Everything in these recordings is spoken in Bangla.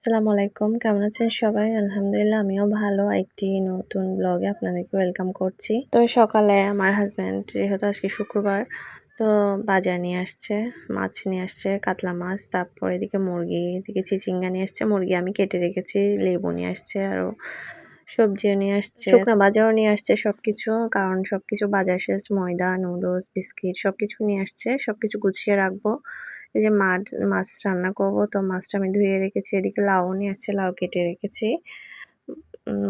আসসালামু আলাইকুম। কেমন আছেন সবাই? আলহামদুলিল্লাহ আমিও ভালো। একটি নতুন ব্লগে আপনাদেরকে ওয়েলকাম করছি। তো সকালে আমার হাসব্যান্ড যেহেতু আজকে শুক্রবার, তো বাজার নিয়ে আসছে, মাছ নিয়ে আসছে, কাতলা মাছ, তারপর এদিকে মুরগি, এদিকে চিচিঙ্গা নিয়ে আসছে। মুরগি আমি কেটে রেখেছি, লেবু নিয়ে আসছে, আরও সবজিও নিয়ে আসছে, শুকনা ভাজাও নিয়ে আসছে সবকিছু। কারণ সবকিছু বাজার শেষ, ময়দা, নুডলস, বিস্কিট সবকিছু নিয়ে আসছে। সবকিছু গুছিয়ে রাখবো। এই যে মাছ রান্না করব, তো মাছটা আমি ধুয়ে রেখেছি। এদিকে লাউ নিয়ে আসছে, লাউ কেটে রেখেছি।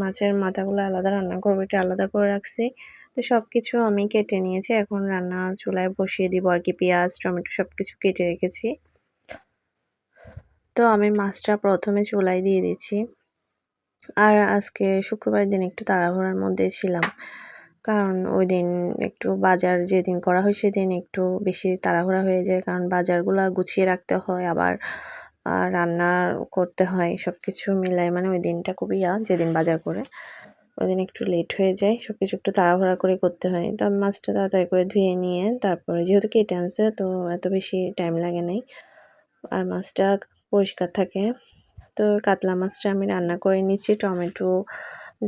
মাছের মাথাগুলো আলাদা রান্না করবো, এটা আলাদা করে রাখছি। তো সবকিছু আমি কেটে নিয়েছি, এখন রান্না চুলায় বসিয়ে দিব আর কি। পেঁয়াজ, টমেটো সবকিছু কেটে রেখেছি। তো আমি মাছটা প্রথমে চুলায় দিয়ে দিচ্ছি। আর আজকে শুক্রবার দিন একটু তাড়াহুড়ার মধ্যে ছিলাম, কারণ ওই দিন একটু বাজার যেদিন করা হয় সেদিন একটু বেশি তাড়াহুড়া হয়ে যায়, কারণ বাজারগুলো গুছিয়ে রাখতে হয়, আবার রান্না করতে হয়, সব কিছু মিলায় মানে ওই দিনটা খুবই যেদিন বাজার করে ওই দিন একটু লেট হয়ে যায়, সব কিছু একটু তাড়াহুড়া করে করতে হয়। তো আমি মাছটা তাড়াতাড়ি করে ধুয়ে নিয়ে তারপরে যেহেতু কেটে আনছে, তো এত বেশি টাইম লাগে নাই, আর মাছটা পরিষ্কার থাকে। তো কাতলা মাছটা আমি রান্না করে নিচ্ছি টমেটো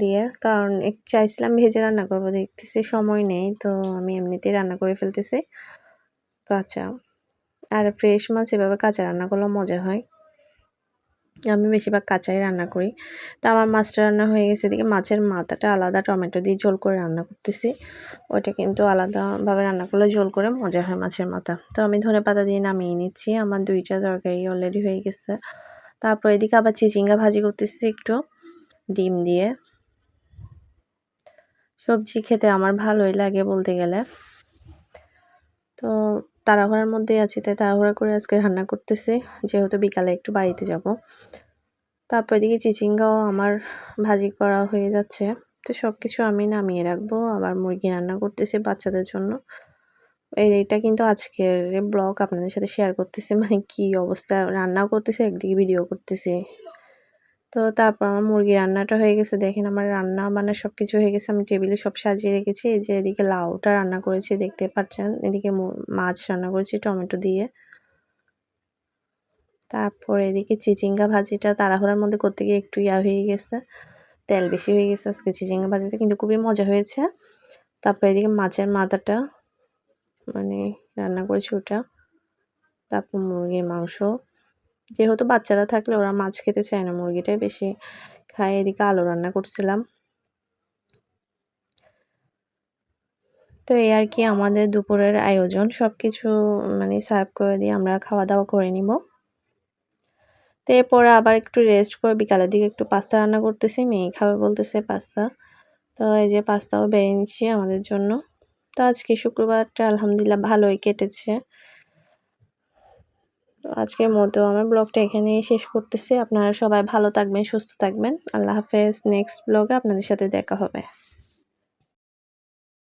দিয়ে, কারণ চাইছিলাম ভেজে রান্না করবো, দেখতেছি সময় নেই, তো আমি এমনিতেই রান্না করে ফেলতেছি কাঁচা। আর ফ্রেশ মাছ এভাবে কাঁচা রান্না করলে মজা হয়। আমি বেশিরভাগ কাঁচাই রান্না করি। তো আমার মাছটা রান্না হয়ে গেছে। এদিকে মাছের মাথাটা আলাদা টমেটো দিয়ে ঝোল করে রান্না করতেছি। ওইটা কিন্তু আলাদাভাবে রান্না করলে ঝোল করে মজা হয় মাছের মাথা। তো আমি ধনেপাতা দিয়ে নামিয়ে নিচ্ছি। আমার ২ টা তরকারি অলরেডি হয়ে গেছে। তারপর এদিকে আবার চিচিঙ্গা ভাজি করতেছি একটু ডিম দিয়ে। সবজি খেতে আমার ভালোই লাগে বলতে গেলে। তো তাড়াহুড়ার মধ্যেই আছি, তাই তাড়াহুড়া করে আজকে রান্না করতেছি, যেহেতু বিকালে একটু বাড়িতে যাব। তারপর এদিকে চিচিঙ্গাও আমার ভাজি করা হয়ে যাচ্ছে। তো সবকিছু আমি নামিয়ে রাখবো। আবার মুরগি রান্না করতেছি বাচ্চাদের জন্য। এইটা কিন্তু আজকের ব্লগ আপনাদের সাথে শেয়ার করতেছি, মানে কি অবস্থা, রান্নাও করতেছি একদিকে ভিডিও করতেছি। তো তারপর আমার মুরগি রান্নাটা হয়ে গেছে। দেখেন আমার রান্না বান্না সবকিছু হয়ে গেছে। আমি টেবিলে সব সাজিয়ে রেখেছি। এই যে এদিকে লাউটা রান্না করেছি দেখতে পাচ্ছেন। এদিকে মাছ রান্না করেছি টমেটো দিয়ে। তারপর এদিকে চিচিঙ্গা ভাজিটা তাড়াহুড়ার মধ্যে করতে গিয়ে একটু হয়ে গেছে। তেল বেশি হয়ে গেছে আজকে চিচিঙ্গা ভাজিতে, কিন্তু খুবই মজা হয়েছে। তারপর এদিকে মাছের মাথাটা মানে রান্না করেছি ওটা। তারপর মুরগির মাংস। যেহেতু বাচ্চারা থাকলে ওরা মাছ খেতে চায় না, মুরগিটাই বেশি খায়। এদিকে আলু রান্না করছিলাম। তো এই আর কি আমাদের দুপুরের আয়োজন। সবকিছু মানে সার্ভ করে দিয়ে আমরা খাওয়া-দাওয়া করে নিব। তো এরপরে আবার একটু রেস্ট করে বিকালের দিকে একটু পাস্তা রান্না করতেছি। মেয়ে খাবে বলতেছে পাস্তা। তো এই যে পাস্তাও বেড়ে নিচ্ছি আমাদের জন্য। তো আজকে শুক্রবারটা আলহামদুলিল্লাহ ভালোই কেটেছে। তো আজকের মতো আমার ব্লগটা এখানেই শেষ করতেছি। আপনারা সবাই ভালো থাকবেন, সুস্থ থাকবেন। আল্লাহ হাফেজ। নেক্সট ব্লগে আপনাদের সাথে দেখা হবে।